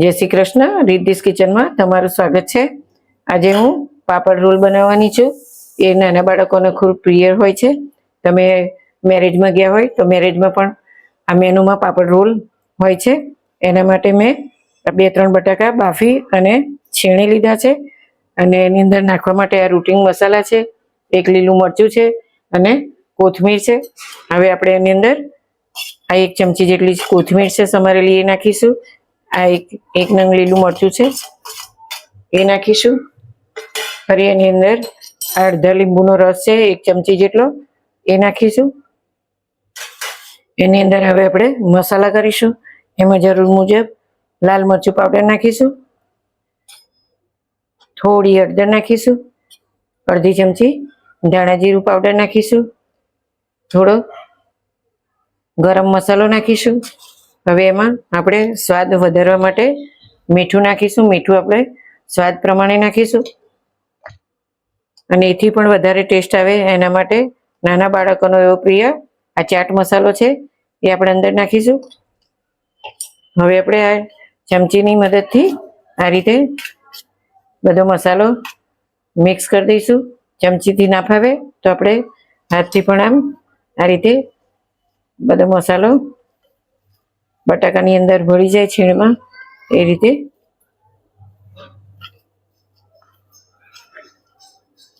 જય શ્રી કૃષ્ણ. રિદ્ધિસ કિચનમાં તમારું સ્વાગત છે. આજે હું પાપડ રોલ બનાવવાની છું. એ નાના બાળકોને ખૂબ પ્રિય હોય છે. તમે મેરેજમાં ગયા હોય તો મેરેજમાં પણ આ મેનુમાં પાપડ રોલ હોય છે. એના માટે મેં 2-3 બટાકા બાફી અને છીણી લીધા છે અને એની અંદર નાખવા માટે આ રૂટિંગ મસાલા છે, 1 લીલું મરચું છે અને કોથમીર છે. હવે આપણે એની અંદર આ 1 ચમચી જેટલી કોથમીર છે સમારેલી, એ નાખીશું. આ એક નંગ લીલું મરચું છે એ નાખીશું. ફરી એની અંદર અડધા લીંબુનો રસ છે 1 ચમચી જેટલો, એ નાખીશું. એની અંદર હવે આપણે મસાલા કરીશું. એમાં જરૂર મુજબ લાલ મરચું પાવડર નાખીશું, થોડી હળદર નાખીશું, અડધી ચમચી ધાણા જીરું પાવડર નાખીશું, થોડો ગરમ મસાલો નાખીશું. હવે એમાં આપણે સ્વાદ વધારવા માટે મીઠું નાખીશું. મીઠું આપણે સ્વાદ પ્રમાણે નાખીશું અને એથી પણ વધારે ટેસ્ટ આવે એના માટે નાના બાળકોનો એવો પ્રિય આ ચાટ મસાલો છે, એ આપણે અંદર નાખીશું. હવે આપણે આ ચમચીની મદદથી આ રીતે બધો મસાલો મિક્સ કરી દઈશું. ચમચીથી ના ફાવે તો આપણે હાથથી પણ આમ આ રીતે બધો મસાલો બટાકાની અંદર ભળી જાય છીણમાં, એ રીતે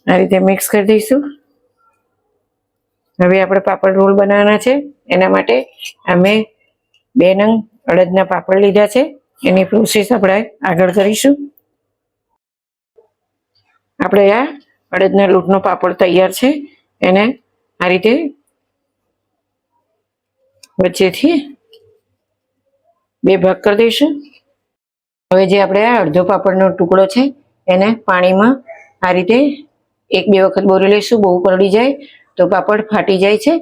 આ રીતે મિક્સ કરી દઈશું. હવે આપણે પાપડ રોલ બનાવવાના છે. એના માટે અમે 2 નંગ અડદના પાપડ લીધા છે. એની પ્રોસેસ આપણે આગળ કરીશું. આપણે આ અડદના લોટનો પાપડ તૈયાર છે. એને આ રીતે વચ્ચેથી 2 ભાગ કરી દઈશું. હવે જે આપણે આ અડધો પાપડનો ટુકડો છે એને પાણીમાં આ રીતે 1-2 વખત બોરી લઈશું. બહુ પલળી જાય તો પાપડ ફાટી જાય છે.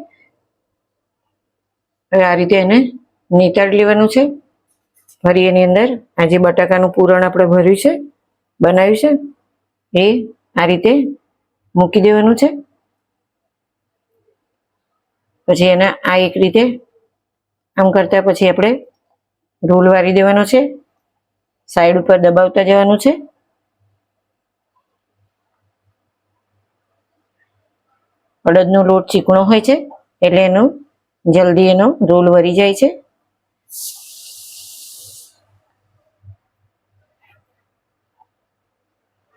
હવે આ રીતે એને નીતાળી લેવાનું છે. ફરી એની અંદર આ જે બટાકાનું પૂરણ આપણે ભર્યું છે, બનાવ્યું છે, એ આ રીતે મૂકી દેવાનું છે. પછી એના આ એક રીતે આમ કરતા પછી આપણે રોલ વાળી દેવાનો છે. સાઈડ ઉપર દબાવતા જવાનું છે. અડદનો લોટ ચીકણો હોય છે એટલે જલ્દી એનો રોલ વળી જાય છે.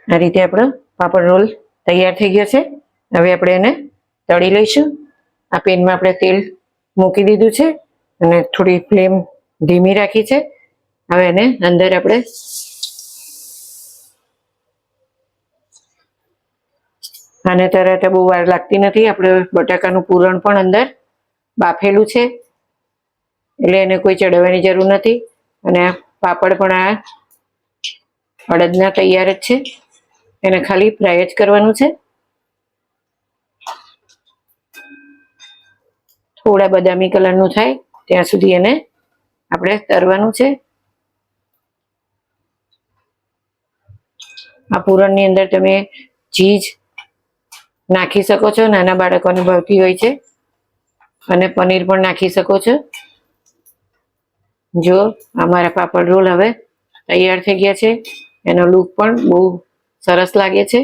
આ રીતે આપણો પાપડ રોલ તૈયાર થઈ ગયો છે. હવે આપણે એને તળી લઈશું. આ પેનમાં આપણે તેલ મૂકી દીધું છે અને થોડી ફ્લેમ ધીમી રાખી છે. હવે એને અંદર આપણે આને તરત બહુ વાર લાગતી નથી. આપણે બટાકાનું પૂરણ પણ અંદર બાફેલું છે એટલે એને કોઈ ચડાવવાની જરૂર નથી. અને પાપડ પણ આ અડદના તૈયાર જ છે. એને ખાલી ફ્રાય જ કરવાનું છે. થોડા બદામી કલરનું થાય ત્યાં સુધી એને આપણે તળવાનું છે. આ પૂરણની અંદર તમે ચીઝ નાખી શકો છો, નાના બાળકોને ભાવતી હોય છે, અને પનીર પણ નાખી શકો છો. જો અમારા પાપડ રોલ હવે તૈયાર થઈ ગયા છે. એનો લુક પણ બહુ સરસ લાગે છે.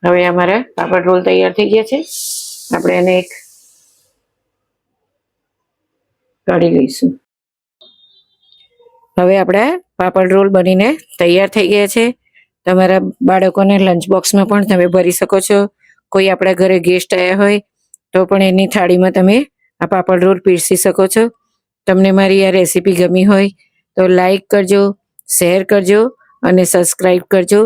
હવે અમારા પાપડ રોલ તૈયાર થઈ ગયા છે. આપણે એને એક કાઢી લઈશું. હવે આપણા પાપડ રોલ બનીને તૈયાર થઈ ગયા છે. તમારા બાળકોને લંચ બોક્સમાં પણ તમે ભરી શકો છો. કોઈ આપણા ઘરે ગેસ્ટ આવ્યા હોય તો પણ એની થાળીમાં તમે આ પાપડ રોલ પીરસી શકો છો. તમને મારી આ રેસીપી ગમી હોય તો લાઈક કરજો, શેર કરજો અને સબસ્ક્રાઈબ કરજો.